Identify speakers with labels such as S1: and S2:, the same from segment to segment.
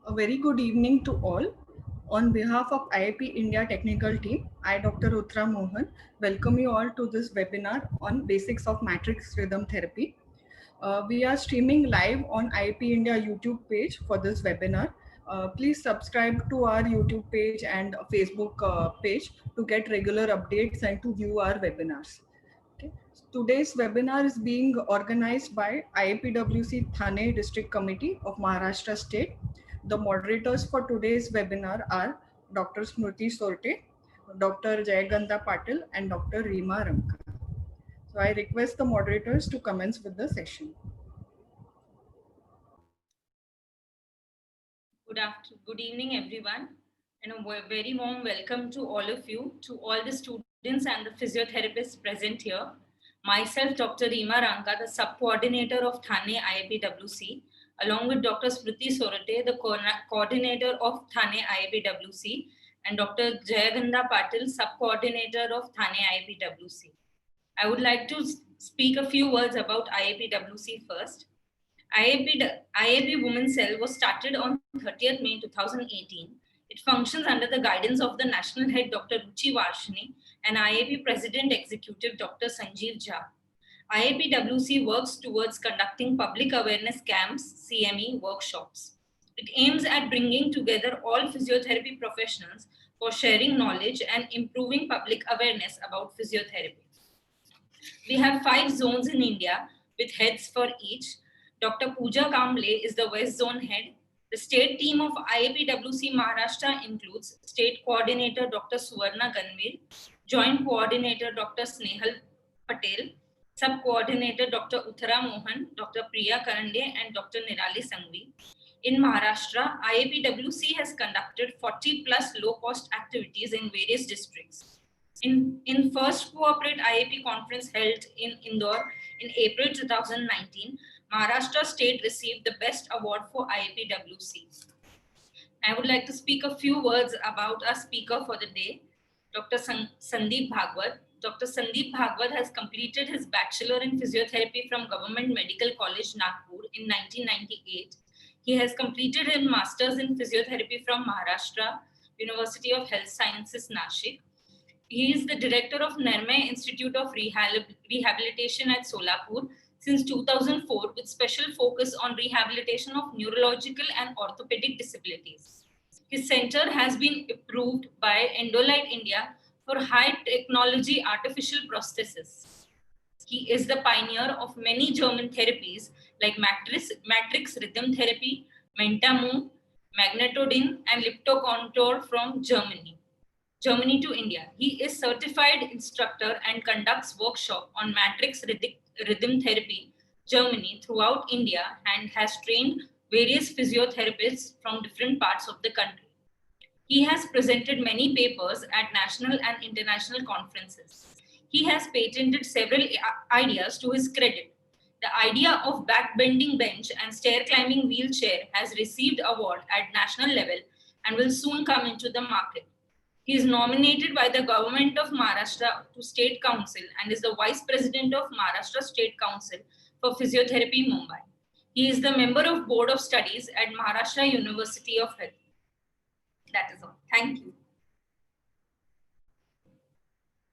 S1: A very good evening to all. On behalf of IAP India technical team, I, Dr. Uttara Mohan, welcome you all to this webinar on basics of matrix rhythm therapy. We are streaming live on IAP India YouTube page for this webinar. Please subscribe to our YouTube page and Facebook page to get regular updates and to view our webinars. Okay. Today's webinar is being organized by IAPWC Thane District Committee of Maharashtra State. The moderators for today's webinar are Dr. Smriti Sorte, Dr. Jayagandha Patil, and Dr. Reema Ramka. So I request the moderators to commence with the session.
S2: Good evening, everyone, and a very warm welcome to all of you, to all the students and the physiotherapists present here. Myself, Dr. Reema Ranka, the sub-coordinator of Thane IAPWC, along with Dr. Smriti Sorate, the coordinator of Thane IAPWC, and Dr. Jayagandha Patil, sub-coordinator of Thane IAPWC. I would like to speak a few words about IAPWC first. IAP Women's Cell was started on 30th May 2018. It functions under the guidance of the National Head Dr. Ruchi Varshini and IAP President Executive Dr. Sanjeev Jha. IAPWC works towards conducting public awareness camps, CME workshops. It aims at bringing together all physiotherapy professionals for sharing knowledge and improving public awareness about physiotherapy. We have 5 zones in India with heads for each. Dr. Pooja Kamble is the West Zone head. The state team of IAPWC Maharashtra includes State Coordinator Dr. Suvarna Ganvir, Joint Coordinator Dr. Snehal Patel, Sub-Coordinator Dr. Uttara Mohan, Dr. Priya Karande, and Dr. Nirali Sangvi. In Maharashtra, IAPWC has conducted 40 plus low-cost activities in various districts. In first Cooperate IAP conference held in Indore in April 2019, Maharashtra State received the best award for IAPWC. I would like to speak a few words about our speaker for the day, Dr. Sandeep Bhagwat. Dr. Sandeep Bhagwat has completed his Bachelor in Physiotherapy from Government Medical College, Nagpur in 1998. He has completed his Masters in Physiotherapy from Maharashtra University of Health Sciences, Nashik. He is the director of Nirmay Institute of Rehabilitation at Solapur since 2004, with special focus on rehabilitation of neurological and orthopedic disabilities. His center has been approved by Endolite India for high technology artificial prosthesis. He is the pioneer of many German therapies like matrix rhythm therapy, Mentamove, Magnetodin, and Liptocontour from Germany to India. He is certified instructor and conducts workshop on matrix rhythm therapy, Germany throughout India, and has trained various physiotherapists from different parts of the country. He has presented many papers at national and international conferences. He has patented several ideas to his credit. The idea of back-bending bench and stair-climbing wheelchair has received award at national level and will soon come into the market. He is nominated by the government of Maharashtra to State Council and is the Vice President of Maharashtra State Council for Physiotherapy, Mumbai. He is the member of Board of Studies at Maharashtra University of Health. That is all. Thank you.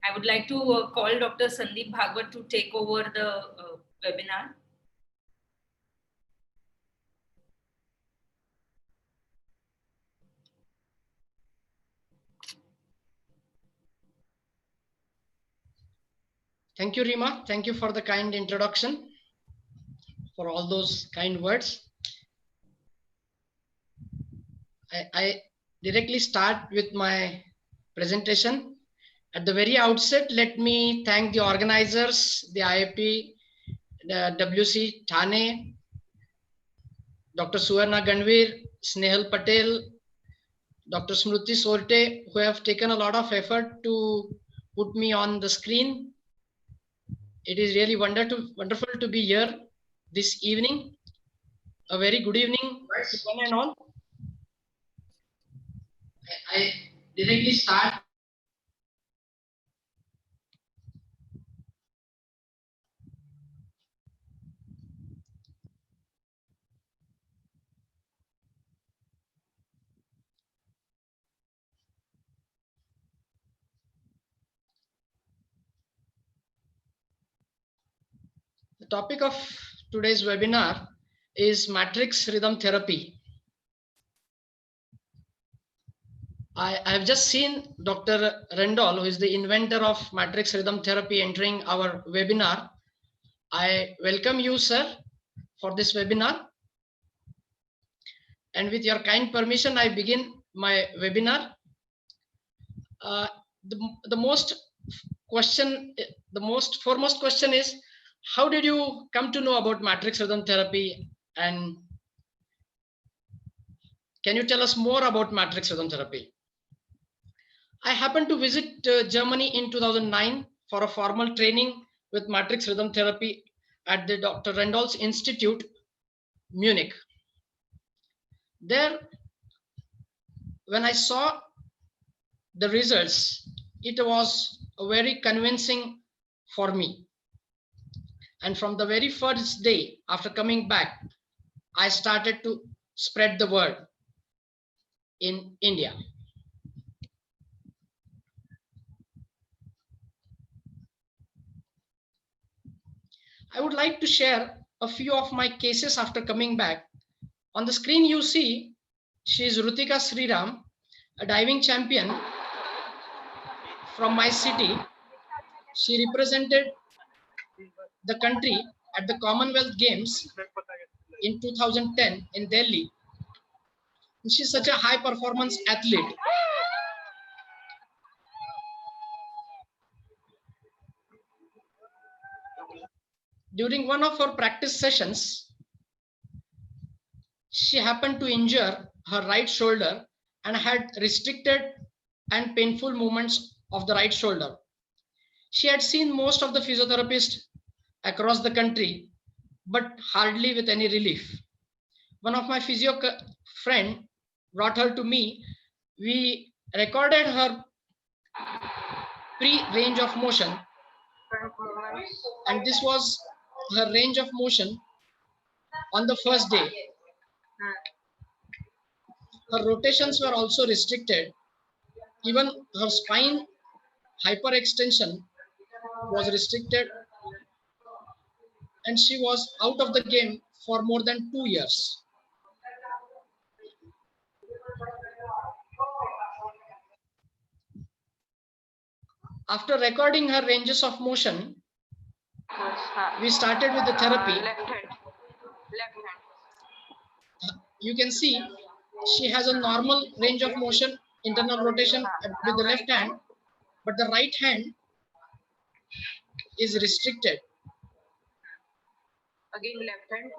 S2: I would like to call Dr. Sandeep Bhagwat to take over the webinar.
S3: Thank you, Reema. Thank you for the kind introduction, for all those kind words. I directly start with my presentation. At the very outset, let me thank the organizers, the IAP, the WC Thane, Dr. Suvarna Ganvir, Snehal Patel, Dr. Smriti Sorte, who have taken a lot of effort to put me on the screen. It is really wonderful to be here this evening. A very good evening, one and all. I directly start. topic of today's webinar is matrix rhythm therapy. I have just seen Dr. Rendall, who is the inventor of matrix rhythm therapy, entering our webinar. I welcome you, sir, for this webinar. And with your kind permission, I begin my webinar. The most foremost question is, how did you come to know about matrix rhythm therapy? And can you tell us more about matrix rhythm therapy? I happened to visit Germany in 2009 for a formal training with matrix rhythm therapy at the Dr. Rendall's Institute, Munich. There, when I saw the results, it was very convincing for me. And from the very first day after coming back, I started to spread the word in India. I would like to share a few of my cases after coming back. On the screen you see, she is Rutika Sriram, a diving champion from my city. She represented the country at the Commonwealth Games in 2010 in Delhi. She's such a high performance athlete. During one of her practice sessions, she happened to injure her right shoulder and had restricted and painful movements of the right shoulder. She had seen most of the physiotherapists across the country, but hardly with any relief. One of my physio friend brought her to me. We recorded her pre-range of motion, and this was her range of motion on the first day. Her rotations were also restricted. Even her spine hyperextension was restricted, and she was out of the game for more than 2 years. After recording her ranges of motion, we started with the therapy. You can see she has a normal range of motion, internal rotation with the left hand, but the right hand is restricted. Again, left hand.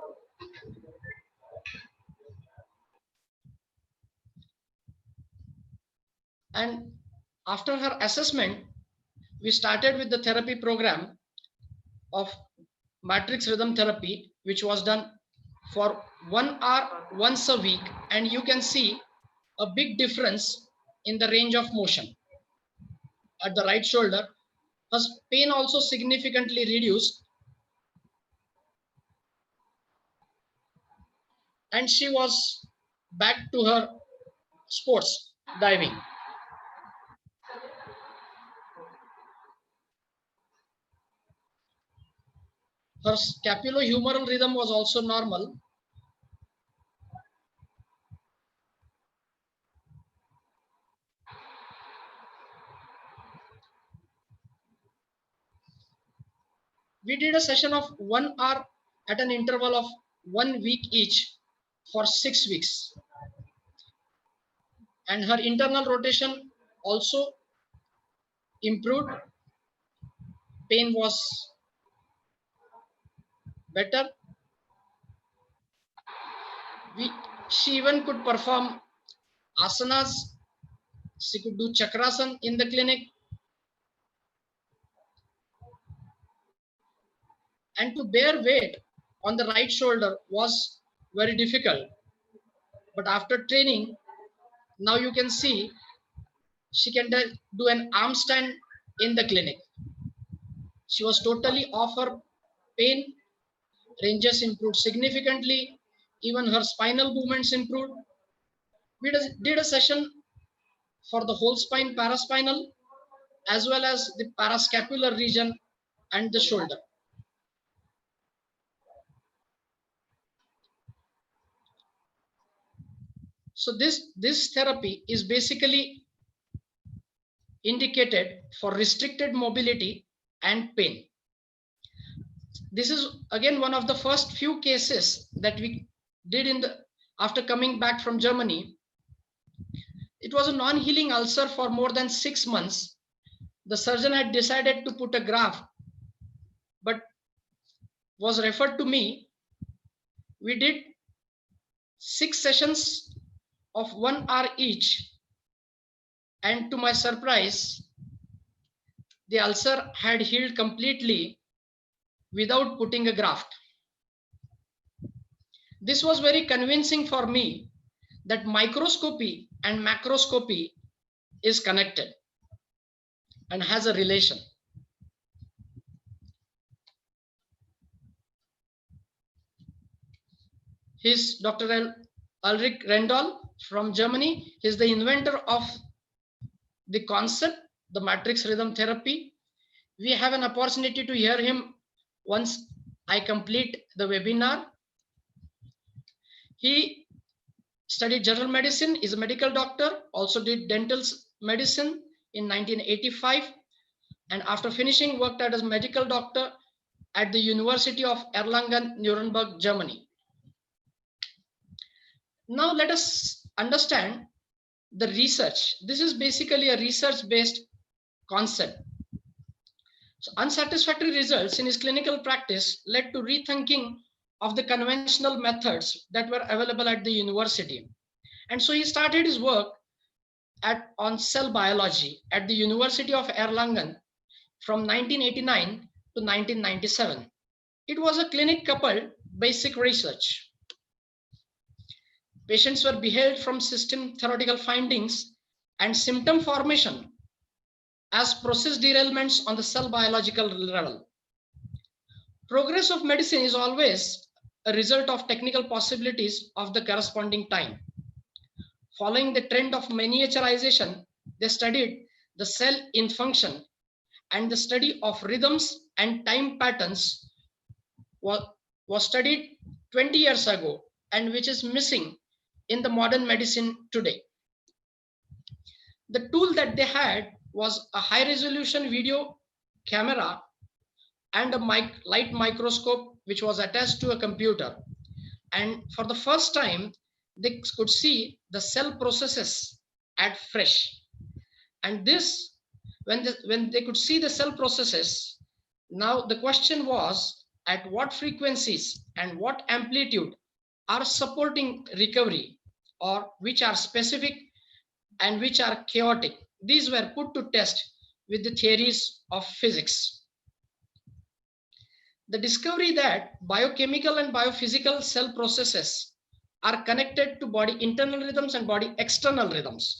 S3: And after her assessment, we started with the therapy program of matrix rhythm therapy, which was done for 1 hour once a week. And you can see a big difference in the range of motion at the right shoulder. Her pain also significantly reduced, and she was back to her sports, diving. Her scapulohumeral rhythm was also normal. We did a session of 1 hour at an interval of 1 week each for 6 weeks. And her internal rotation also improved. Pain was better. She even could perform asanas. She could do chakrasan in the clinic. And to bear weight on the right shoulder was very difficult. But after training, now you can see she can do an arm stand in the clinic. She was totally off her pain. Ranges improved significantly. Even her spinal movements improved. We did a session for the whole spine, paraspinal, as well as the parascapular region and the shoulder. So this therapy is basically indicated for restricted mobility and pain. This is again one of the first few cases that we did after coming back from Germany. It was a non-healing ulcer for more than 6 months. The surgeon had decided to put a graft, but was referred to me. We did 6 sessions of 1 hour each, and to my surprise, the ulcer had healed completely without putting a graft. This was very convincing for me that microscopy and macroscopy is connected and has a relation. He's Dr. Ulrich Rendall from Germany. He's the inventor of the concept, the matrix rhythm therapy. We have an opportunity to hear him once I complete the webinar. He studied general medicine, is a medical doctor, also did dental medicine in 1985, and after finishing worked as a medical doctor at the University of Erlangen, Nuremberg, Germany. Now let us understand the research. This is basically a research-based concept. So unsatisfactory results in his clinical practice led to rethinking of the conventional methods that were available at the university. And so he started his work on cell biology at the University of Erlangen from 1989 to 1997. It was a clinic coupled basic research. Patients were beheld from system theoretical findings and symptom formation as process derailments on the cell biological level. Progress of medicine is always a result of technical possibilities of the corresponding time. Following the trend of miniaturization, they studied the cell in function, and the study of rhythms and time patterns was studied 20 years ago, and which is missing in the modern medicine today. The tool that they had was a high resolution video camera and a light microscope which was attached to a computer. And for the first time, they could see the cell processes at fresh. And this, when they could see the cell processes, now the question was at what frequencies and what amplitude are supporting recovery, or which are specific and which are chaotic. These were put to test with the theories of physics. The discovery that biochemical and biophysical cell processes are connected to body internal rhythms and body external rhythms.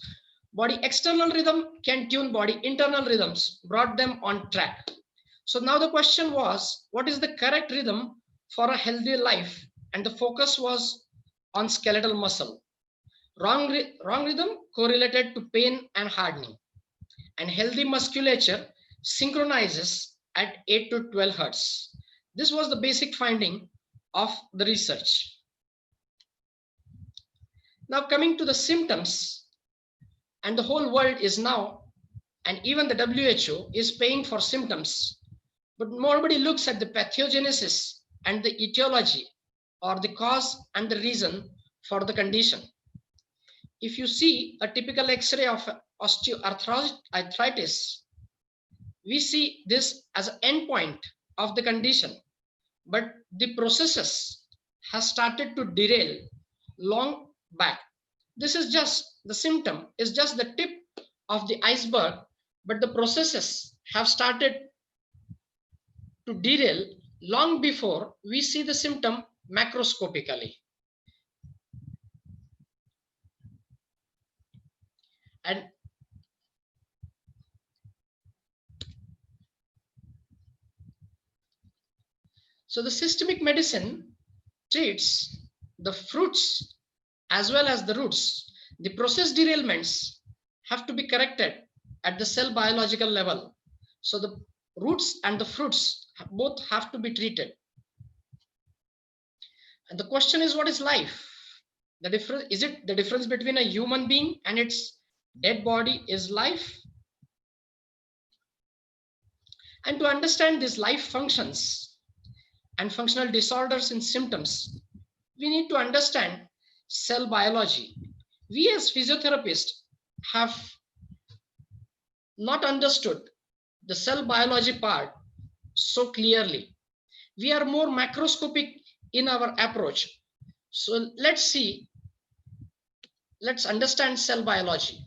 S3: Body external rhythm can tune body internal rhythms, brought them on track. So now the question was, what is the correct rhythm for a healthy life? And the focus was on skeletal muscle. Wrong rhythm correlated to pain and hardening. And healthy musculature synchronizes at 8 to 12 hertz. This was the basic finding of the research. Now coming to the symptoms, and the whole world is now, and even the WHO is paying for symptoms, but nobody looks at the pathogenesis and the etiology, or the cause and the reason for the condition. If you see a typical X-ray of osteoarthritis, we see this as an endpoint of the condition, but the processes has started to derail long back. This is just the symptom, is just the tip of the iceberg, but the processes have started to derail long before we see the symptom macroscopically. And so the systemic medicine treats the fruits as well as the roots. The process derailments have to be corrected at the cell biological level. So the roots and the fruits both have to be treated. And the question is, what is life? The difference, is it the difference between a human being and its dead body is life? And to understand these life functions and functional disorders and symptoms, we need to understand cell biology. We as physiotherapists have not understood the cell biology part so clearly. We are more macroscopic in our approach. So let's understand cell biology.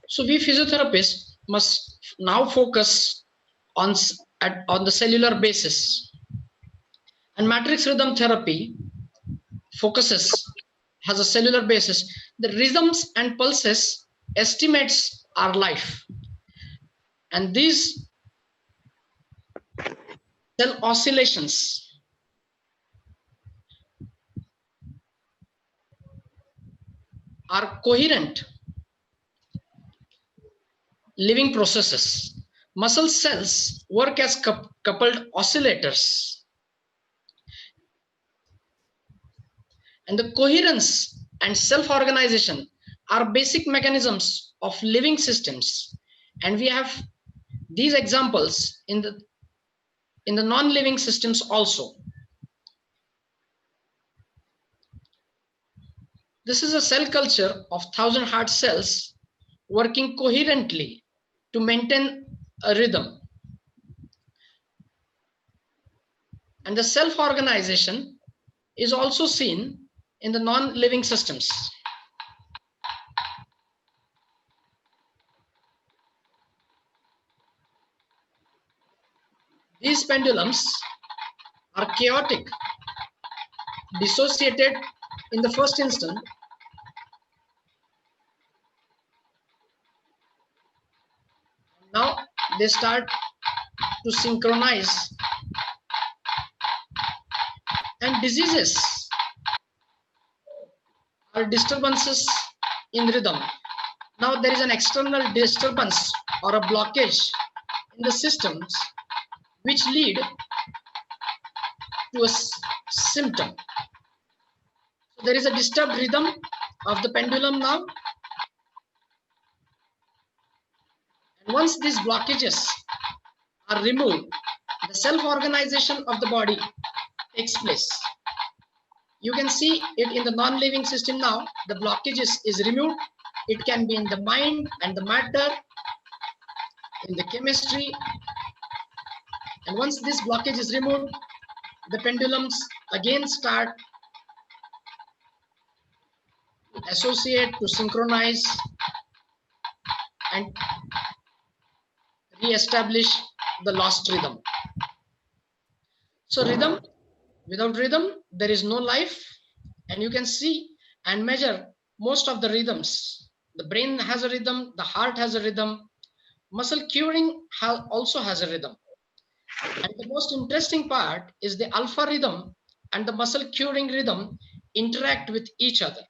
S3: So we physiotherapists must now focus on the cellular basis. And matrix rhythm therapy has a cellular basis. The rhythms and pulses estimates our life. And these cell oscillations are coherent living processes. Muscle cells work as coupled oscillators. And the coherence and self-organization are basic mechanisms of living systems. And we have these examples in the non-living systems also. This is a cell culture of 1,000 heart cells working coherently to maintain a rhythm. And the self-organization is also seen in the non-living systems. These pendulums are chaotic, dissociated in the first instant, now they start to synchronize, and diseases are disturbances in rhythm. Now there is an external disturbance or a blockage in the systems which lead to a symptom. So there is a disturbed rhythm of the pendulum now. And once these blockages are removed, the self-organization of the body takes place. You can see it in the non-living system now. The blockages is removed It can be in the mind and the matter, in the chemistry. And once this blockage is removed, the pendulums again start to associate, to synchronize, and re-establish the lost rhythm. So rhythm, without rhythm, there is no life. And you can see and measure most of the rhythms. The brain has a rhythm, the heart has a rhythm, muscle curing also has a rhythm. And the most interesting part is the alpha rhythm and the muscle curing rhythm interact with each other.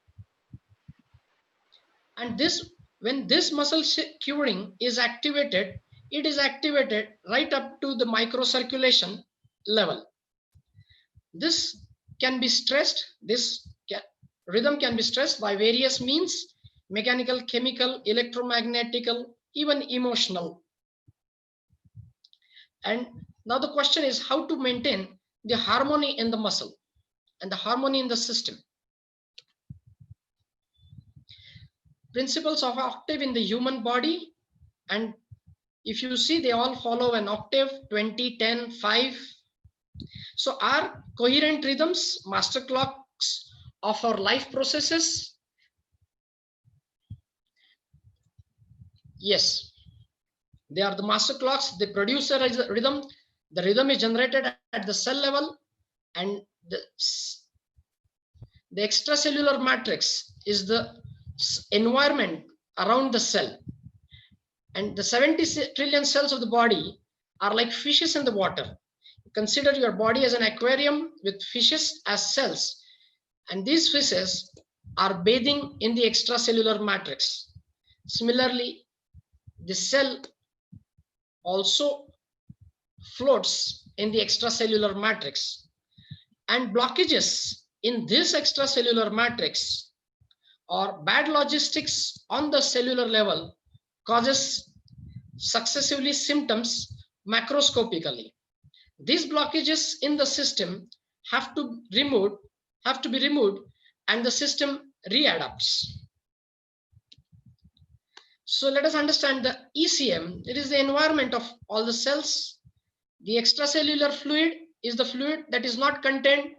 S3: And this, when this muscle curing is activated, it is activated right up to the microcirculation level. This can be stressed, rhythm can be stressed by various means: mechanical, chemical, electromagnetical, even emotional. And now the question is how to maintain the harmony in the muscle and the harmony in the system. Principles of octave in the human body, and if you see, they all follow an octave: 20, 10, 5. So are coherent rhythms master clocks of our life processes? Yes, they are the master clocks. They produce a rhythm. The rhythm is generated at the cell level, and the extracellular matrix is the environment around the cell. And the 70 trillion cells of the body are like fishes in the water. Consider your body as an aquarium with fishes as cells. And these fishes are bathing in the extracellular matrix. Similarly, the cell also floats in the extracellular matrix. And blockages in this extracellular matrix or bad logistics on the cellular level causes successively symptoms macroscopically. These blockages in the system have to be removed, and the system readapts. So let us understand the ECM. It is the environment of all the cells. The extracellular fluid is the fluid that is not contained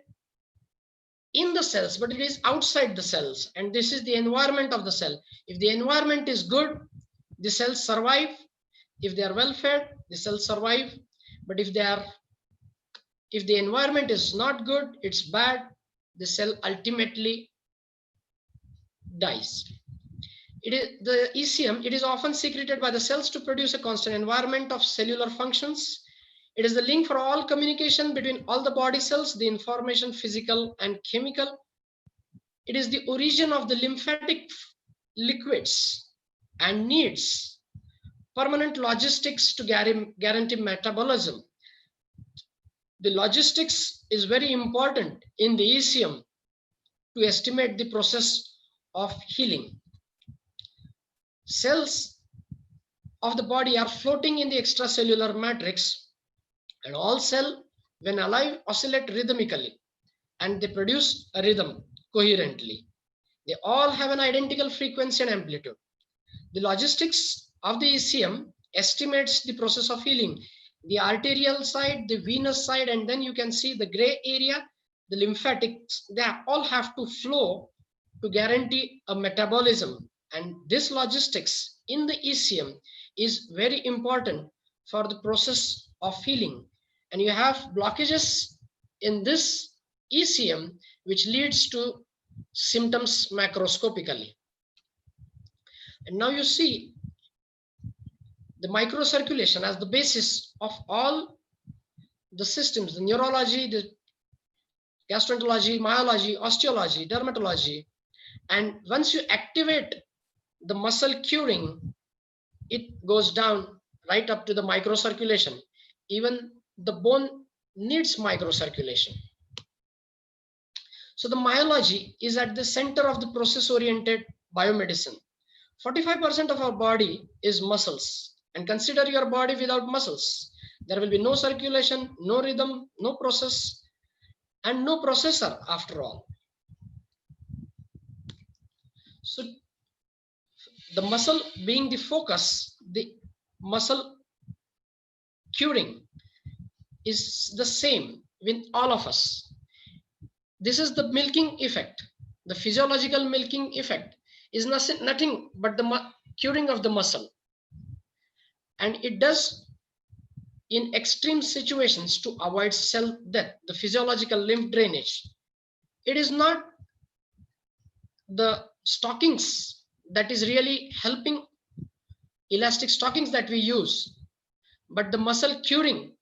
S3: in the cells, but it is outside the cells. And this is the environment of the cell. If the environment is good, the cells survive. If they are well fed, the cells survive. But if the environment is not good, it's bad, the cell ultimately dies. The ECM, it is often secreted by the cells to produce a constant environment of cellular functions. It is the link for all communication between all the body cells, the information, physical and chemical. It is the origin of the lymphatic liquids and needs permanent logistics to guarantee metabolism. The logistics is very important in the ECM to estimate the process of healing. Cells of the body are floating in the extracellular matrix, and all cells, when alive, oscillate rhythmically, and they produce a rhythm coherently. They all have an identical frequency and amplitude. The logistics of the ECM estimates the process of healing, the arterial side, the venous side, and then you can see the gray area, the lymphatics. They all have to flow to guarantee a metabolism. And this logistics in the ECM is very important for the process of healing. And you have blockages in this ECM, which leads to symptoms macroscopically. And now you see the microcirculation as the basis of all the systems, the neurology, the gastroenterology, myology, osteology, dermatology. And once you activate the muscle curing, it goes down right up to the microcirculation. Even the bone needs microcirculation. So the myology is at the center of the process-oriented biomedicine. 45% of our body is muscles. And consider your body without muscles. There will be no circulation, no rhythm, no process, and no processor after all. So the muscle being the focus, the muscle curing is the same with all of us. This is the milking effect. The physiological milking effect is nothing but the curing of the muscle. And it does in extreme situations to avoid cell death, the physiological lymph drainage. It is not the stockings that is really helping, elastic stockings that we use, but the muscle curing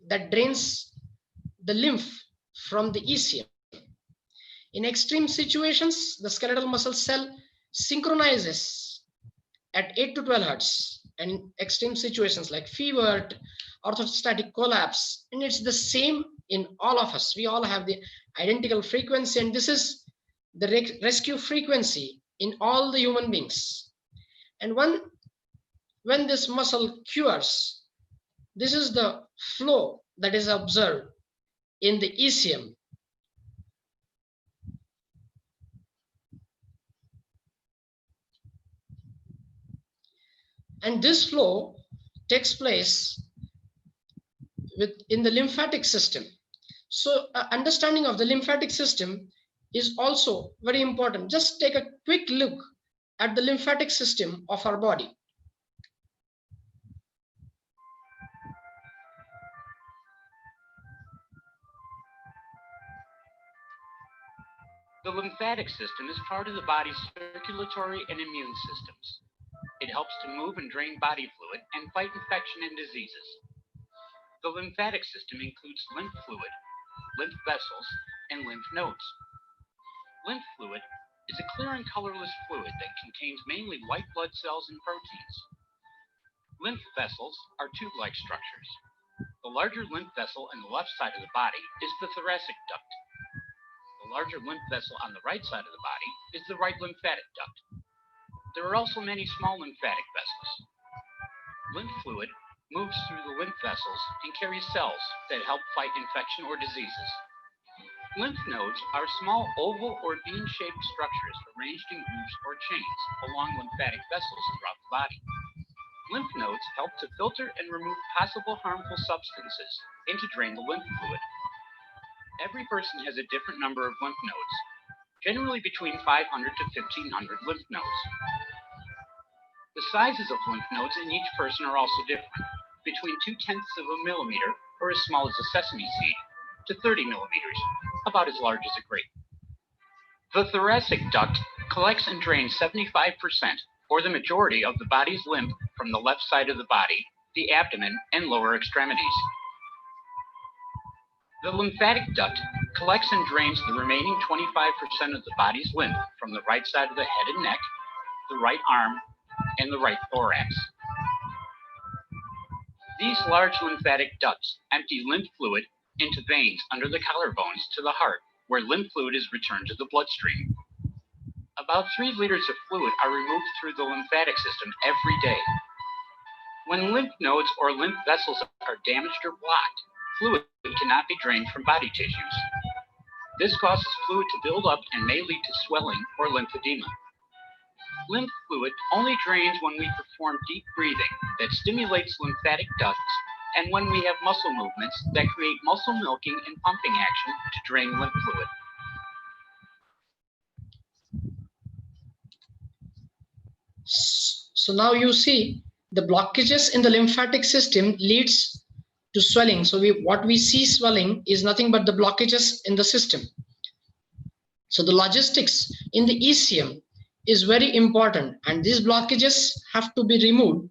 S3: that drains the lymph from the ecm. In extreme situations, the skeletal muscle cell synchronizes at 8 to 12 hertz, and in extreme situations like fever, orthostatic collapse, and it's the same in all of us. We all have the identical frequency, and this is the rescue frequency in all the human beings. And when this muscle cures, this is the flow that is observed in the ecm. And this flow takes place in the lymphatic system. So understanding of the lymphatic system is also very important. Just take a quick look at the lymphatic system of our body.
S4: The lymphatic system is part of the body's circulatory and immune systems. It helps to move and drain body fluid and fight infection and diseases. The lymphatic system includes lymph fluid, lymph vessels, and lymph nodes. Lymph fluid is a clear and colorless fluid that contains mainly white blood cells and proteins. Lymph vessels are tube-like structures. The larger lymph vessel on the left side of the body is the thoracic duct. The larger lymph vessel on the right side of the body is the right lymphatic duct. There are also many small lymphatic vessels. Lymph fluid moves through the lymph vessels and carries cells that help fight infection or diseases. Lymph nodes are small oval or bean-shaped structures arranged in grooves or chains along lymphatic vessels throughout the body. Lymph nodes help to filter and remove possible harmful substances and to drain the lymph fluid. Every person has a different number of lymph nodes, generally between 500 to 1500 lymph nodes. The sizes of lymph nodes in each person are also different, between 0.2 of a millimeter, or as small as a sesame seed, to 30 millimeters, about as large as a grape. The thoracic duct collects and drains 75%, or the majority of the body's lymph from the left side of the body, the abdomen, and lower extremities. The lymphatic duct collects and drains the remaining 25% of the body's lymph from the right side of the head and neck, the right arm, and the right thorax. These large lymphatic ducts empty lymph fluid into veins under the collarbones to the heart, where lymph fluid is returned to the bloodstream. About 3 liters of fluid are removed through the lymphatic system every day. When lymph nodes or lymph vessels are damaged or blocked, fluid cannot be drained from body tissues. This causes fluid to build up and may lead to swelling or lymphedema. Lymph fluid only drains when we perform deep breathing that stimulates lymphatic ducts and when we have muscle movements that create muscle milking and pumping action to drain lymph fluid.
S3: So now you see the blockages in the lymphatic system leads to swelling. So what we see swelling is nothing but the blockages in the system. So the logistics in the ECM is very important, and these blockages have to be removed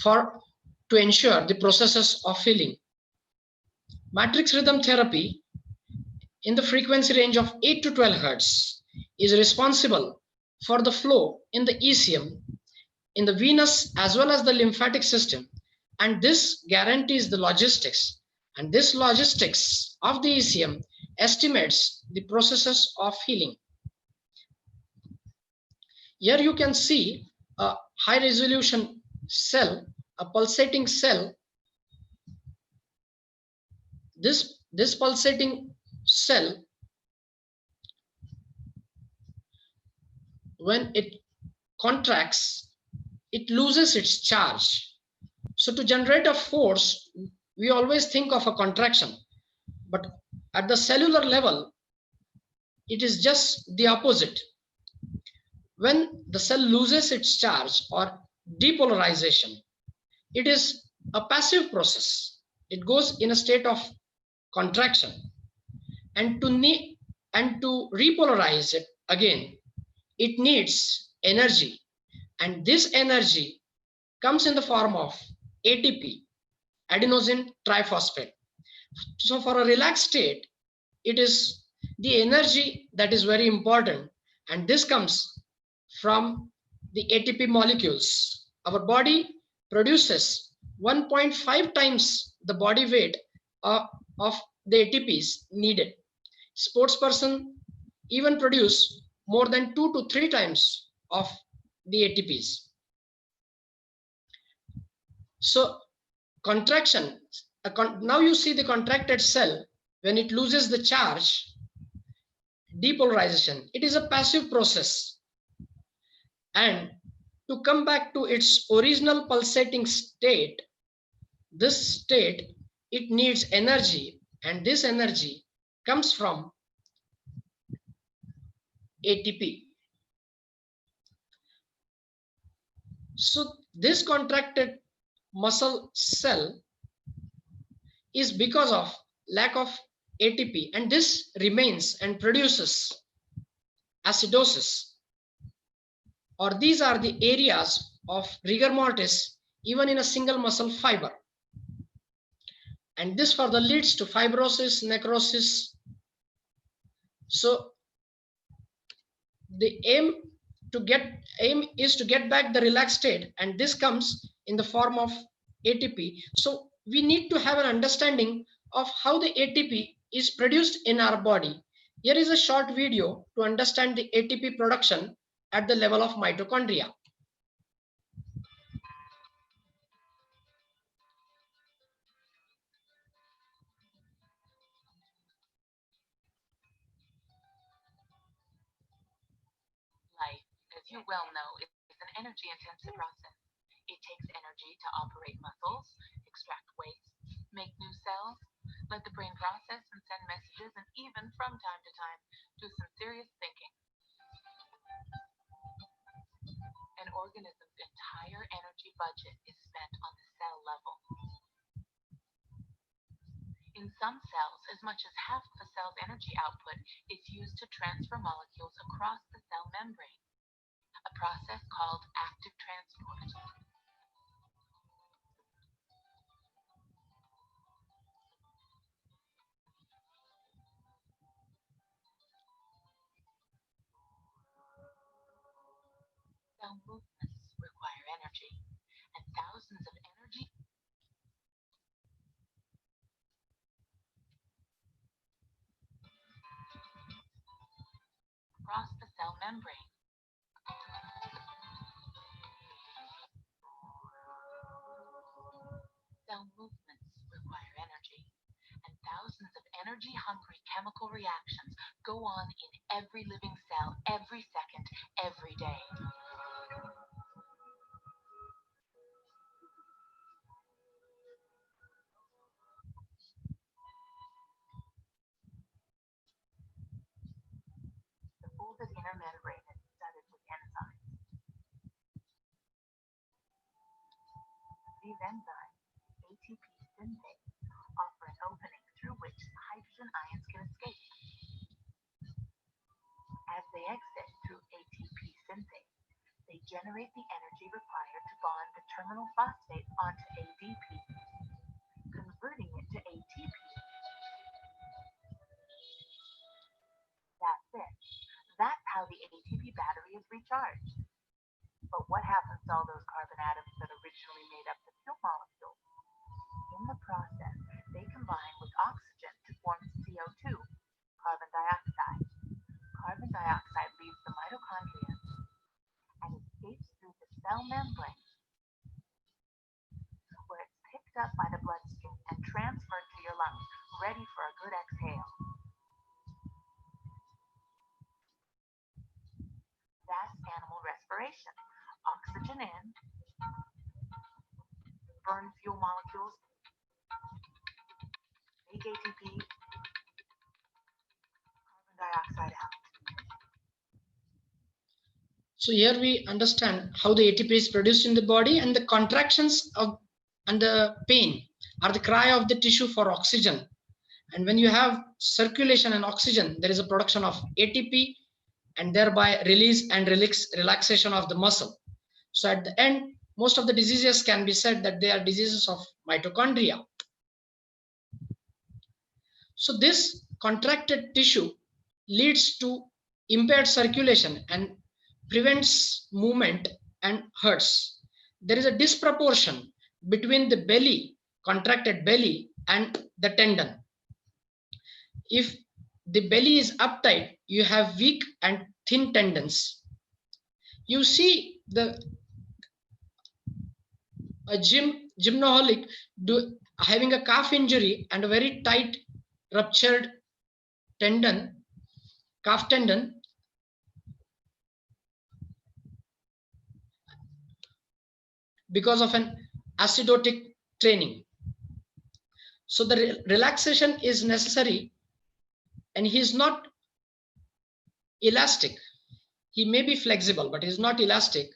S3: to ensure the processes of healing. Matrix rhythm therapy in the frequency range of 8 to 12 hertz is responsible for the flow in the ECM, in the venous as well as the lymphatic system, and this guarantees the logistics. And this logistics of the ECM estimates the processes of healing. Here you can see a high resolution cell, a pulsating cell. This pulsating cell, when it contracts, it loses its charge. So to generate a force, we always think of a contraction, but at the cellular level, it is just the opposite. When the cell loses its charge or depolarization, it is a passive process. It goes in a state of contraction, and to repolarize it again, it needs energy, and this energy comes in the form of ATP, adenosine triphosphate. So for a relaxed state, it is the energy that is very important, and this comes from the ATP molecules. Our body produces 1.5 times the body weight of the ATPs needed. Sports person even produce more than 2 to 3 times of the ATPs. So contraction, now you see the contracted cell, when it loses the charge, depolarization, it is a passive process. And to come back to its original pulsating state, this state, it needs energy, and this energy comes from ATP. So this contracted muscle cell is because of lack of ATP, and this remains and produces acidosis, or these are the areas of rigor mortis even in a single muscle fiber, and this further leads to fibrosis, necrosis. So the aim is to get back the relaxed state, and this comes in the form of ATP. So we need to have an understanding of how the ATP is produced in our body. Here is a short video to understand the ATP production at the level of mitochondria.
S5: Life, as you well know, is an energy-intensive process. It takes energy to operate muscles, extract waste, make new cells, let the brain process and send messages, and even, from time to time, do some serious thinking. An organism's entire energy budget is spent on the cell level. In some cells, as much as half of a cell's energy output is used to transfer molecules across the cell membrane, a process called active transport. Cell movements require energy, and thousands of energy across the cell membrane. Cell movements require energy, and thousands of energy-hungry chemical reactions go on in every living cell, every second, every day. The folded inner membrane is studded with enzymes. These enzymes, ATP synthase, offer an opening through which hydrogen ions can escape. As they exit through ATP synthase, they generate the energy required to bond the terminal phosphate onto ADP, converting it to ATP. That's it. That's how the ATP battery is recharged. But what happens to all those carbon atoms that originally made up the fuel molecule? In the process, they combine with oxygen to form CO2, carbon dioxide. Carbon dioxide leaves the mitochondria and escapes through the cell membrane, where it's picked up by the bloodstream and transferred to your lungs, ready for a good exhale. That's animal respiration. oxygen in, burn fuel molecules, make ATP, carbon dioxide out.
S3: So here we understand how the ATP is produced in the body, and the contractions of and the pain are the cry of the tissue for oxygen. And when you have circulation and oxygen, there is a production of ATP and thereby release and relaxation of the muscle. So at the end, most of the diseases can be said that they are diseases of mitochondria. So this contracted tissue leads to impaired circulation and prevents movement and hurts. There is a disproportion between the belly, contracted belly, and the tendon. If the belly is uptight, you have weak and thin tendons. You see a gymnoholic having a calf injury and a very tight ruptured tendon, calf tendon, because of an acidotic training. So the relaxation is necessary, and he is not elastic. He may be flexible, but he is not elastic.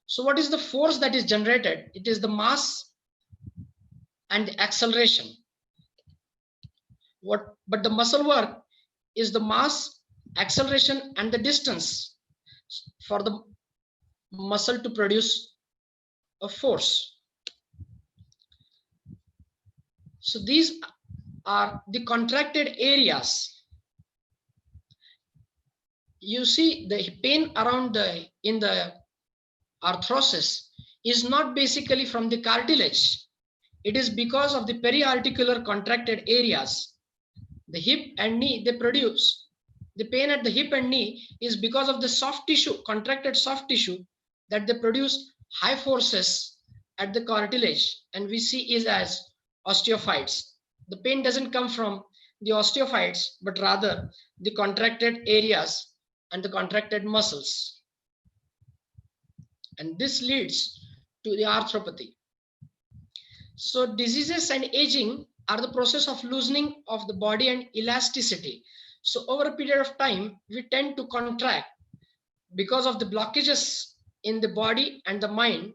S3: So what is the force that is generated? It is the mass and the acceleration. But the muscle work is the mass, acceleration, and the distance for the muscle to produce a force. So these are the contracted areas. You see the pain around in the arthrosis is not basically from the cartilage. It is because of the periarticular contracted areas. The hip and knee, they produce. The pain at the hip and knee is because of the soft tissue, contracted soft tissue, that they produce high forces at the cartilage, and we see is as osteophytes. The pain doesn't come from the osteophytes, but rather the contracted areas and the contracted muscles. And this leads to the arthropathy. So diseases and aging are the process of loosening of the body and elasticity. So over a period of time, we tend to contract because of the blockages in the body and the mind,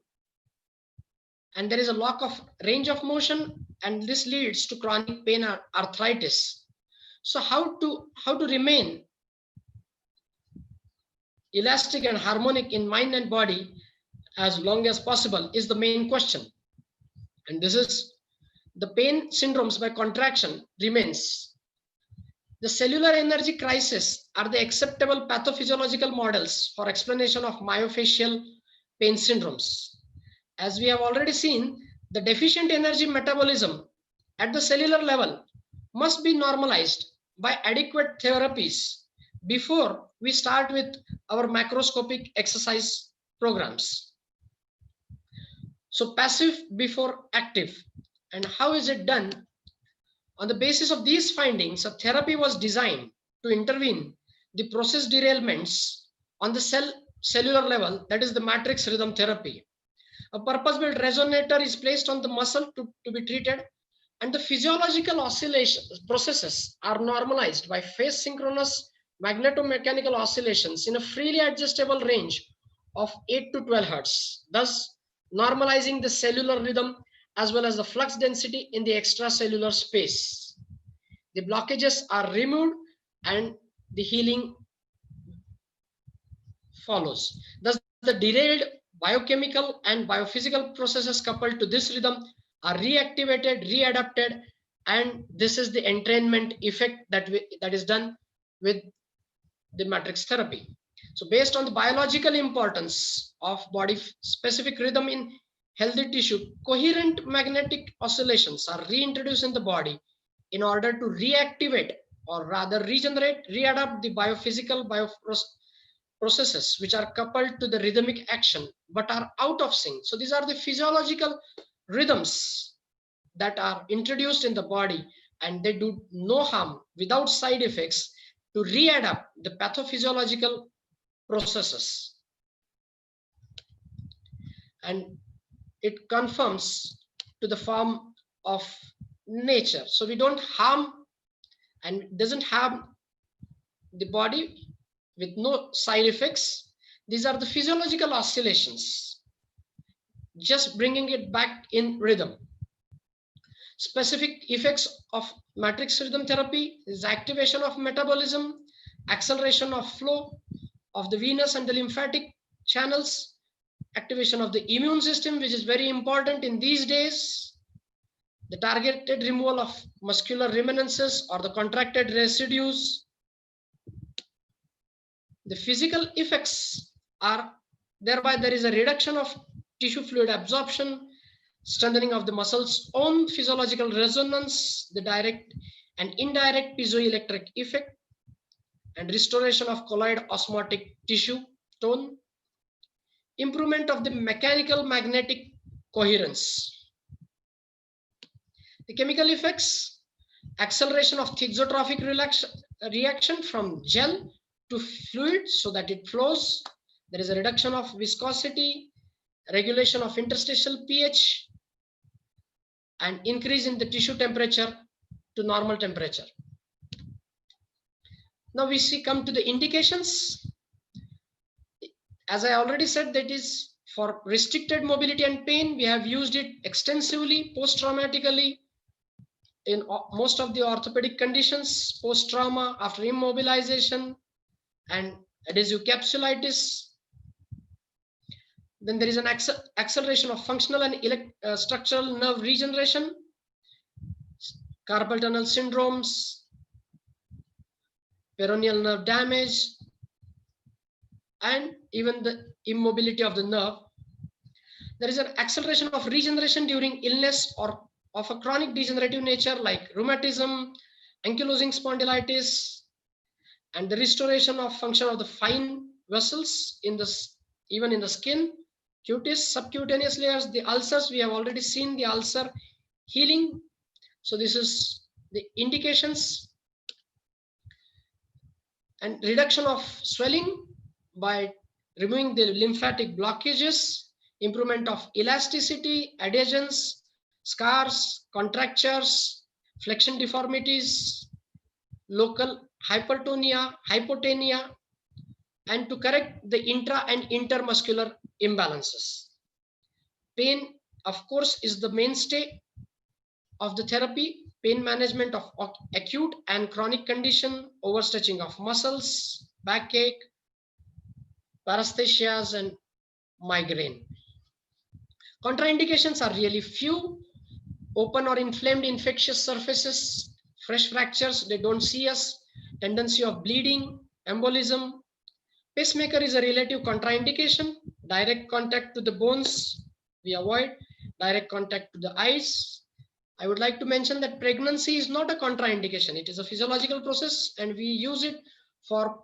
S3: and there is a lack of range of motion, and this leads to chronic pain or arthritis. So how to remain elastic and harmonic in mind and body as long as possible is the main question. And this is the pain syndromes by contraction remains. The cellular energy crisis are the acceptable pathophysiological models for explanation of myofascial pain syndromes. As we have already seen, the deficient energy metabolism at the cellular level must be normalized by adequate therapies before we start with our macroscopic exercise programs. So passive before active. And how is it done? On the basis of these findings, a therapy was designed to intervene the process derailments on the cellular level, that is the matrix rhythm therapy. A purpose-built resonator is placed on the muscle to be treated, and the physiological oscillation processes are normalized by phase synchronous magnetomechanical oscillations in a freely adjustable range of 8 to 12 hertz, thus normalizing the cellular rhythm as well as the flux density in the extracellular space. The blockages are removed and the healing follows. Thus, the derailed biochemical and biophysical processes coupled to this rhythm are reactivated, readapted, and this is the entrainment effect that is done with the matrix therapy. So based on the biological importance of body specific rhythm in healthy tissue, coherent magnetic oscillations are reintroduced in the body in order to reactivate, or rather regenerate, readapt the biophysical processes which are coupled to the rhythmic action but are out of sync. So these are the physiological rhythms that are introduced in the body, and they do no harm without side effects to readapt the pathophysiological processes. and it conforms to the form of nature. So we don't harm and doesn't harm the body with no side effects. These are the physiological oscillations, just bringing it back in rhythm. Specific effects of matrix rhythm therapy is activation of metabolism, acceleration of flow of the venous and the lymphatic channels, activation of the immune system, which is very important in these days, the targeted removal of muscular reminiscences or the contracted residues. The physical effects are thereby there is a reduction of tissue fluid absorption, strengthening of the muscle's own physiological resonance, the direct and indirect piezoelectric effect, and restoration of colloid osmotic tissue tone, improvement of the mechanical magnetic coherence. The chemical effects, acceleration of thixotrophic reaction from gel to fluid so that it flows. There is a reduction of viscosity, regulation of interstitial pH, and increase in the tissue temperature to normal temperature. Now we come to the indications. As I already said, that is for restricted mobility and pain. We have used it extensively post-traumatically in most of the orthopedic conditions, post-trauma, after immobilization, and adhesive capsulitis. Then there is an acceleration of functional and structural nerve regeneration, carpal tunnel syndromes, peroneal nerve damage, and even the immobility of the nerve. There is an acceleration of regeneration during illness or of a chronic degenerative nature like rheumatism, ankylosing spondylitis, and the restoration of function of the fine vessels in this, even in the skin, cutis, subcutaneous layers, the ulcers. We have already seen the ulcer healing. So this is the indications. And reduction of swelling by removing the lymphatic blockages, improvement of elasticity, adhesions, scars, contractures, flexion deformities, local hypertonia, hypotonia, and to correct the intra and intermuscular imbalances. Pain, of course, is the mainstay of the therapy. Pain management of acute and chronic condition, overstretching of muscles, backache, paresthesias, and migraine. Contraindications are really few. Open or inflamed infectious surfaces, fresh fractures, they don't see us, tendency of bleeding, embolism. Pacemaker is a relative contraindication. Direct contact to the bones, we avoid. Direct contact to the eyes. I would like to mention that pregnancy is not a contraindication. It is a physiological process and we use it for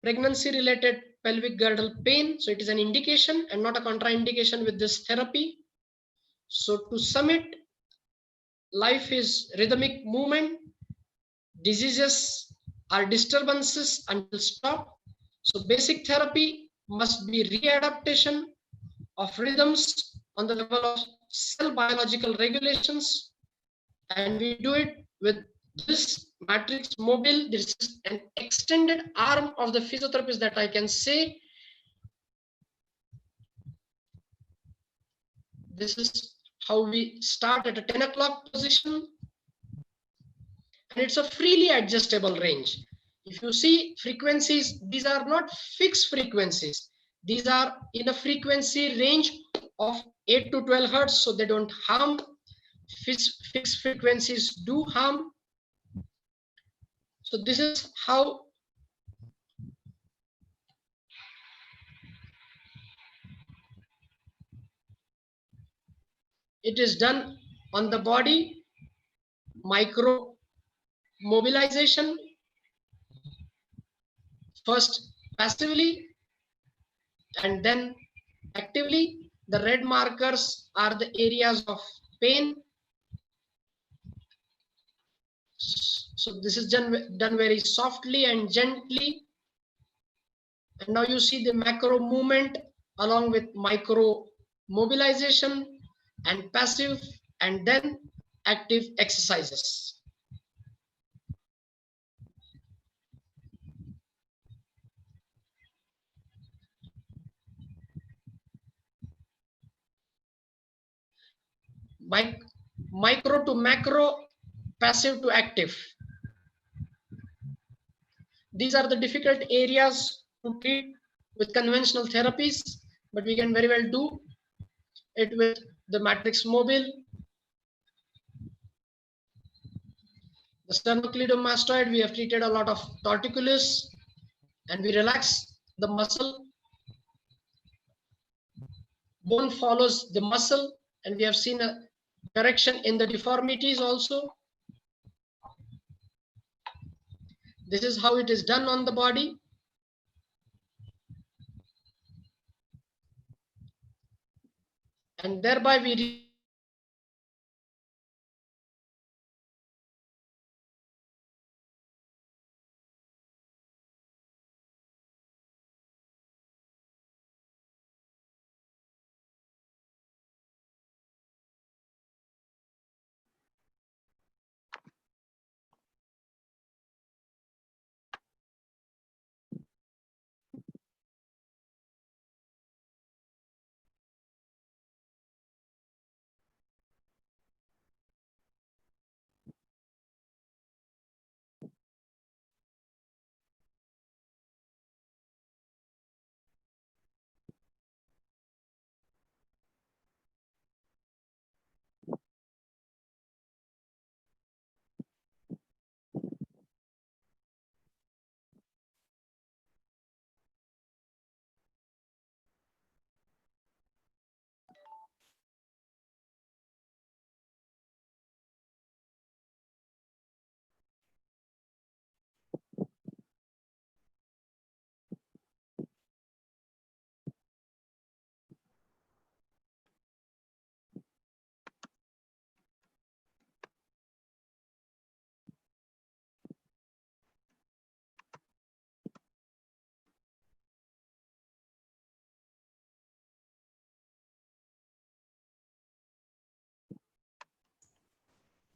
S3: pregnancy related pelvic girdle pain. So it is an indication and not a contraindication with this therapy. So to sum it, life is rhythmic movement. Diseases are disturbances until stop. So basic therapy must be readaptation of rhythms on the level of cell biological regulations. And we do it with this matrix mobile. This is an extended arm of the physiotherapist that I can say. This is how we start at a 10 o'clock position. And it's a freely adjustable range. If you see frequencies, these are not fixed frequencies. These are in a frequency range of 8 to 12 hertz, so they don't harm. Fixed frequencies do harm. So this is how it is done on the body. Micro mobilization, first passively and then actively. The red markers are the areas of pain. So this is done very softly and gently. And now you see the macro movement along with micro mobilization and passive and then active exercises. Micro to macro, passive to active. These are the difficult areas to treat with conventional therapies, but we can very well do it with the matrix mobile, the sternocleidomastoid. We have treated a lot of torticollis and we relax the muscle. Bone follows the muscle and we have seen a correction in the deformities also. This is how it is done on the body. And thereby we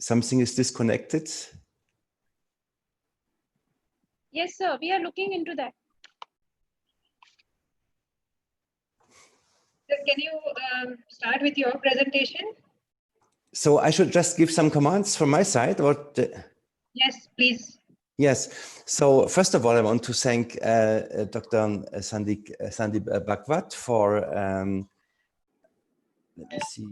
S6: Something is disconnected.
S7: Yes, sir. We are looking into that. Sir, can you start with your presentation?
S6: So I should just give some commands from my side, or
S7: Yes, please.
S6: Yes. So first of all, I want to thank Dr. Sandeep Bhagwat for. Let me see.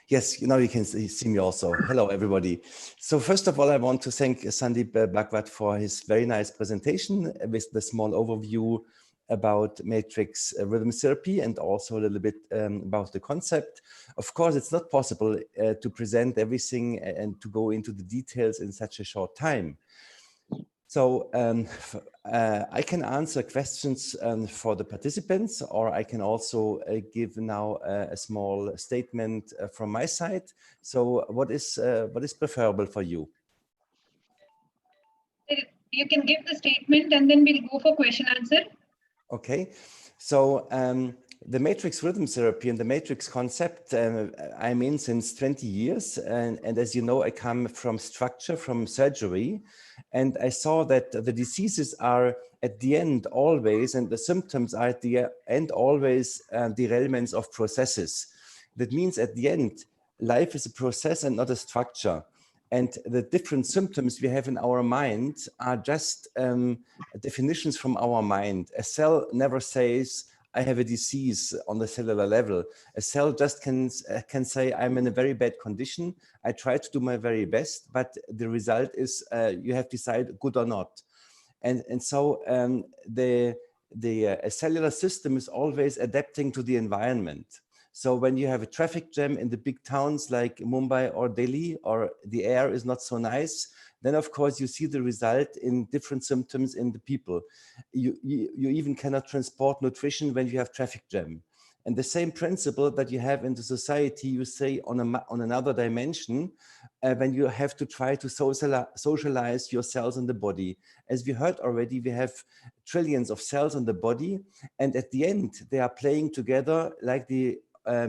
S6: Yes, now you can see me also. Hello, everybody. So first of all, I want to thank Sandeep Bhagwat for his very nice presentation with the small overview about matrix rhythm therapy and also a little bit about the concept. Of course, it's not possible to present everything and to go into the details in such a short time. So I can answer questions for the participants, or I can also give now a small statement from my side. So what is preferable for you?
S7: You can give the statement and then we'll go for question answer.
S6: Okay. So the matrix rhythm therapy and the matrix concept, I'm in since 20 years. And as you know, I come from structure, from surgery. And I saw that the diseases are at the end always, and the symptoms are at the end always derailments of processes. That means at the end, life is a process and not a structure. And the different symptoms we have in our mind are just definitions from our mind. A cell never says, I have a disease on the cellular level. A cell just can say, I'm in a very bad condition. I try to do my very best, but the result is you have decided good or not. And so the cellular system is always adapting to the environment. So when you have a traffic jam in the big towns like Mumbai or Delhi, or the air is not so nice, then of course you see the result in different symptoms in the people. You even cannot transport nutrition when you have traffic jam. And the same principle that you have in the society, you say on another dimension, when you have to try to socialize your cells in the body. As we heard already, we have trillions of cells in the body, and at the end, they are playing together like the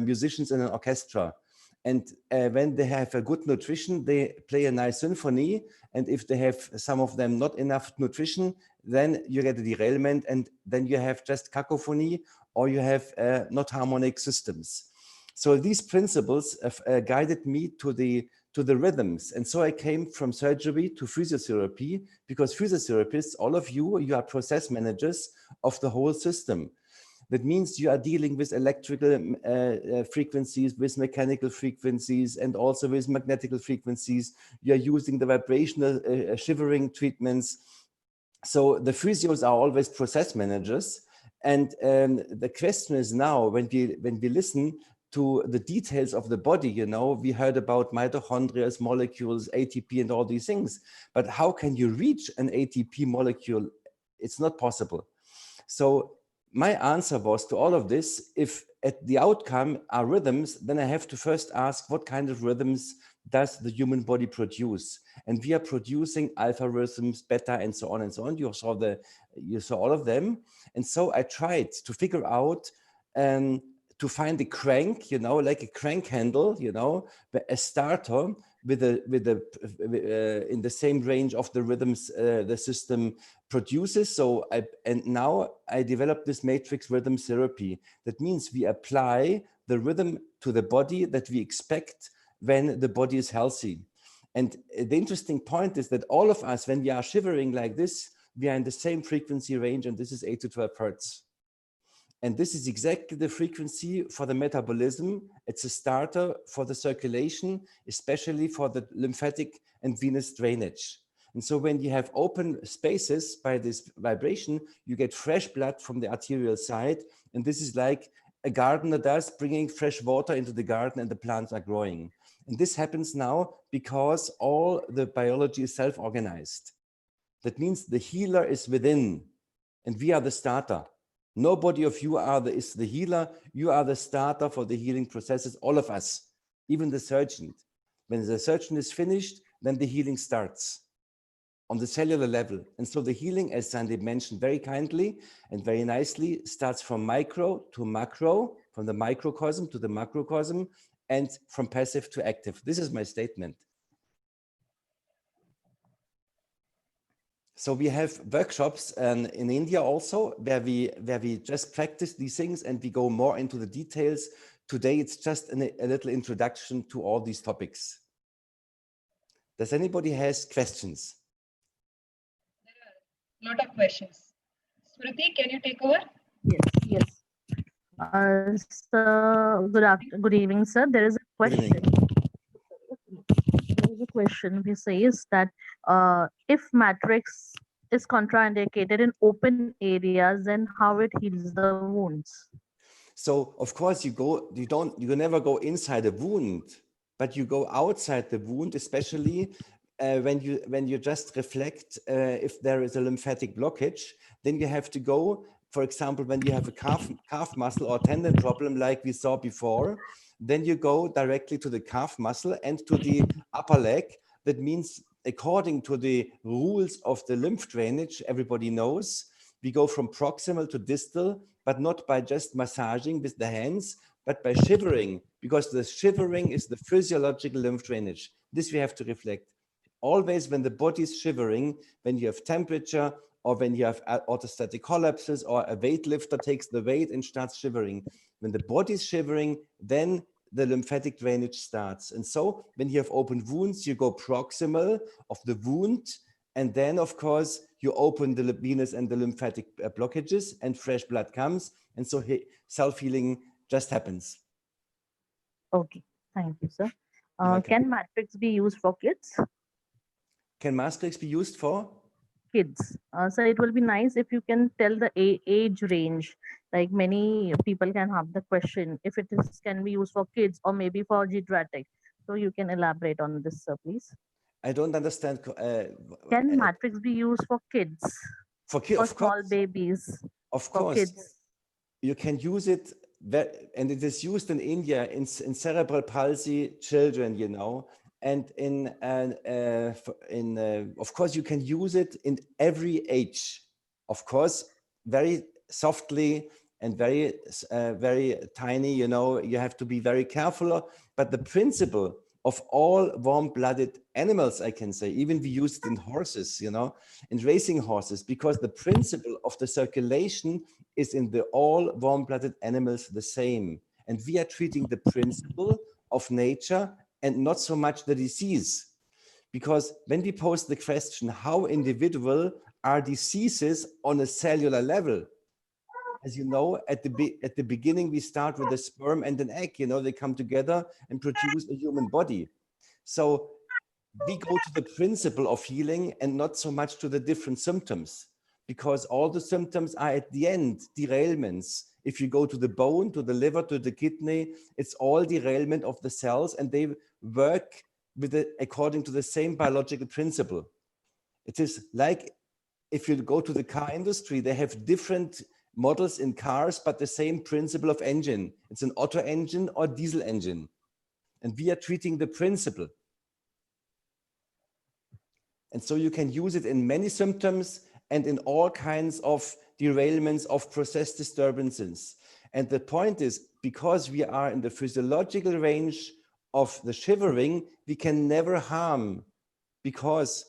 S6: musicians in an orchestra. And when they have a good nutrition, they play a nice symphony. And if they have some of them not enough nutrition, then you get a derailment, and then you have just cacophony, or you have not harmonic systems. So these principles have guided me to the rhythms. And so I came from surgery to physiotherapy, because physiotherapists, all of you, you are process managers of the whole system. That means you are dealing with electrical frequencies, with mechanical frequencies, and also with magnetical frequencies. You are using the vibrational shivering treatments. So the physios are always process managers. And the question is now, when we listen to the details of the body, you know, we heard about mitochondria, molecules, ATP, and all these things. But how can you reach an ATP molecule? It's not possible. So my answer was to all of this, if at the outcome are rhythms, then I have to first ask, what kind of rhythms does the human body produce? And we are producing alpha rhythms, beta, and so on and so on. You saw all of them. And so I tried to figure out, to find a crank, you know, like a crank handle, you know, a starter with in the same range of the rhythms the system produces. So now I developed this matrix rhythm therapy. That means we apply the rhythm to the body that we expect when the body is healthy. And the interesting point is that all of us, when we are shivering like this, we are in the same frequency range, and this is 8 to 12 hertz. And this is exactly the frequency for the metabolism. It's a starter for the circulation, especially for the lymphatic and venous drainage. And so when you have open spaces by this vibration, you get fresh blood from the arterial side. And this is like a gardener does, bringing fresh water into the garden, and the plants are growing. And this happens now because all the biology is self-organized. That means the healer is within, and we are the starter. Nobody of you is the healer. You are the starter for the healing processes, all of us, even the surgeon. When the surgeon is finished, then the healing starts on the cellular level. And so the healing, as Sandeep mentioned very kindly and very nicely, starts from micro to macro, from the microcosm to the macrocosm, and from passive to active. This is my statement. So we have workshops in India also, where we just practice these things, and we go more into the details. Today, it's just a little introduction to all these topics. Does anybody has questions?
S7: There are a lot of questions. Smriti, can you take over?
S8: Yes. Good evening, sir. There is a question. There is a question which says that if matrix is contraindicated in open areas, then how it heals the wounds?
S6: So of course you never go inside a wound, but you go outside the wound, especially when you just reflect if there is a lymphatic blockage. Then you have to go, for example, when you have a calf muscle or tendon problem like we saw before, then you go directly to the calf muscle and to the upper leg. That means according to the rules of the lymph drainage, everybody knows, we go from proximal to distal, but not by just massaging with the hands, but by shivering, because the shivering is the physiological lymph drainage. This we have to reflect. Always when the body is shivering, when you have temperature, or when you have orthostatic collapses, or a weightlifter takes the weight and starts shivering. When the body is shivering, then the lymphatic drainage starts. And so when you have open wounds, you go proximal of the wound, and then of course you open the venous and the lymphatic blockages, and fresh blood comes. And so self-healing just happens.
S8: Okay, thank you, sir. Can matrix be used for kids?
S6: Can matrix be used for?
S8: Kids. So it will be nice if you can tell the age range. Like many people can have the question if it can be used for kids or maybe for geriatric. So you can elaborate on this, sir, please.
S6: I don't understand.
S8: Can matrix be used for kids?
S6: For kids,
S8: for small babies.
S6: Of course,
S8: kids.
S6: You can use it, and it is used in India in cerebral palsy children, you know, and of course you can use it in every age. Of course, very softly and very tiny, you know, you have to be very careful. But the principle of all warm-blooded animals, I can say, even we use it in horses, you know, in racing horses, because the principle of the circulation is in the all warm-blooded animals the same. And we are treating the principle of nature and not so much the disease. Because when we pose the question, how individual are diseases on a cellular level? As you know, at the beginning, we start with a sperm and an egg, you know, they come together and produce a human body. So we go to the principle of healing and not so much to the different symptoms, because all the symptoms are at the end derailments. If you go to the bone, to the liver, to the kidney, it's all derailment of the cells, and they work with it according to the same biological principle. It is like if you go to the car industry, they have different models in cars, but the same principle of engine. It's an Otto engine or diesel engine. And we are treating the principle. And so you can use it in many symptoms and in all kinds of derailments of process disturbances. And the point is, because we are in the physiological range of the shivering, we can never harm, because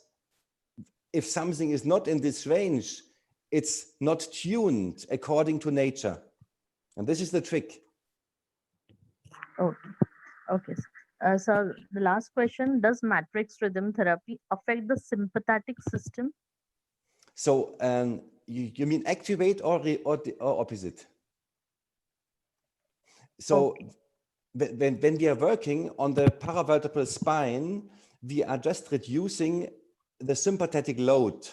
S6: if something is not in this range, it's not tuned according to nature. And this is the trick.
S8: Okay. Okay. So the last question, does matrix rhythm therapy affect the sympathetic system?
S6: So you mean activate or opposite? So
S8: Okay.
S6: when we are working on the paravertebral spine, we are just reducing the sympathetic load,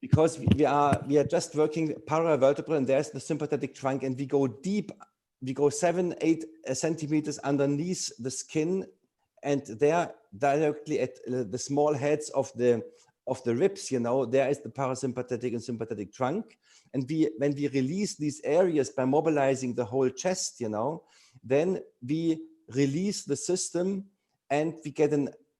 S6: because we are just working paravertebral, and there's the sympathetic trunk, and we go deep, we go 7-8 centimeters underneath the skin, and there directly at the small heads of the ribs, you know, there is the parasympathetic and sympathetic trunk. And when we release these areas by mobilizing the whole chest, you know, then we release the system, and we get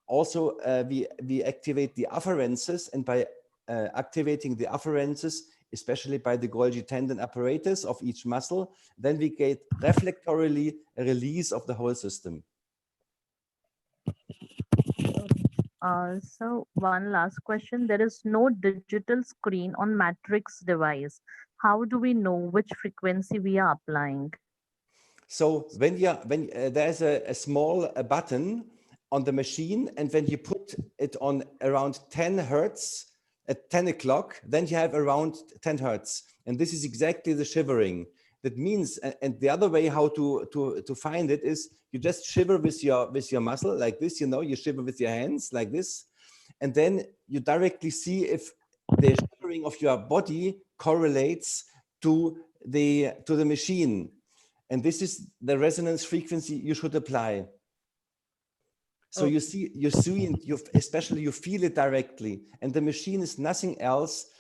S6: also we activate the afferences, and by activating the afferences, especially by the Golgi tendon apparatus of each muscle, then we get reflectorily a release of the whole system.
S8: So one last question. There is no digital screen on matrix device. How do we know which frequency we are applying?
S6: So when there's a small button on the machine, and when you put it on around 10 hertz at 10 o'clock, then you have around 10 hertz. And this is exactly the shivering. That means, and the other way how to find it is, you just shiver with your muscle like this, you know, you shiver with your hands like this, and then you directly see if the shivering of your body correlates to the machine. And this is the resonance frequency you should apply. So you especially you feel it directly, and the machine is nothing else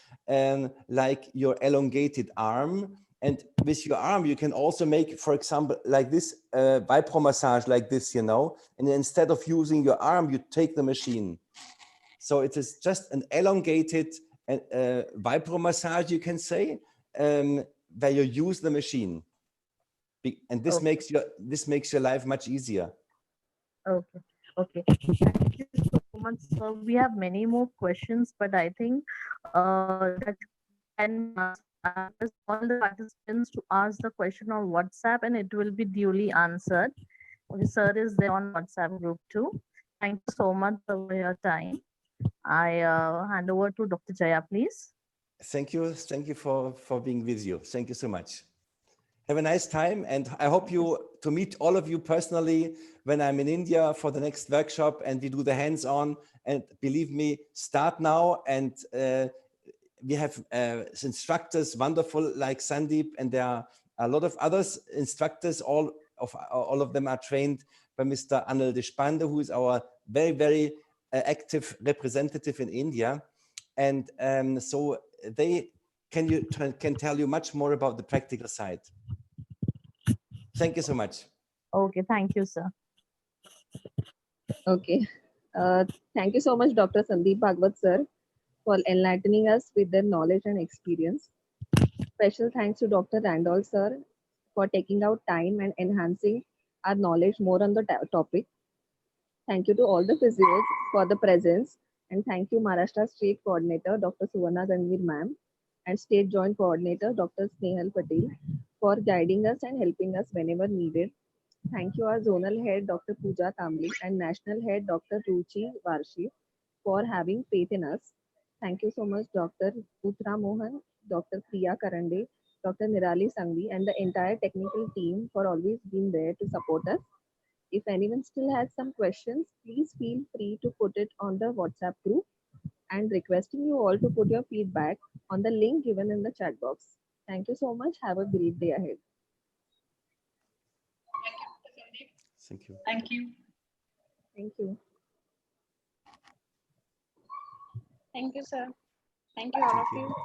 S6: like your elongated arm. And with your arm, you can also make, for example, like this vibro massage, like this, you know. And instead of using your arm, you take the machine. So it is just an elongated vibro massage, you can say, where you use the machine. And this makes your life much easier.
S8: Okay. Okay. Thank you so much, sir. We have many more questions, but I think that can be asked. I request all the participants to ask the question on WhatsApp, and it will be duly answered. Okay, sir is there on WhatsApp group too. Thank you so much for your time. I hand over to Dr. Jaya, please.
S6: Thank you for being with you. Thank you so much. Have a nice time, and I hope to meet all of you personally when I'm in India for the next workshop, and we do the hands-on. And believe me, start now. And we have instructors, wonderful, like Sandeep, and there are a lot of others instructors. All of them are trained by Mr. Anil Deshpande, who is our very, very active representative in India. And so they can tell you much more about the practical side. Thank you so much.
S8: Okay, thank you, sir.
S9: Okay. Thank you so much, Dr. Sandeep Bhagwat, sir, for enlightening us with their knowledge and experience. Special thanks to Dr. Randall, sir, for taking out time and enhancing our knowledge more on the topic. Thank you to all the physios for the presence. And thank you, Maharashtra State Coordinator, Dr. Suvarna Ganvir ma'am, and State Joint Coordinator, Dr. Snehal Patel, for guiding us and helping us whenever needed. Thank you, our Zonal Head, Dr. Pooja Tamli, and National Head, Dr. Ruchi Varshi, for having faith in us. Thank you so much, Dr. Utra Mohan, Dr. Priya Karande, Dr. Nirali Sangvi, and the entire technical team for always being there to support us. If anyone still has some questions, please feel free to put it on the WhatsApp group, and requesting you all to put your feedback on the link given in the chat box. Thank you so much. Have a great day ahead.
S6: Thank you.
S7: Thank you.
S9: Thank you.
S10: Thank you, sir. Thank you, all of
S6: Thank you.
S10: you.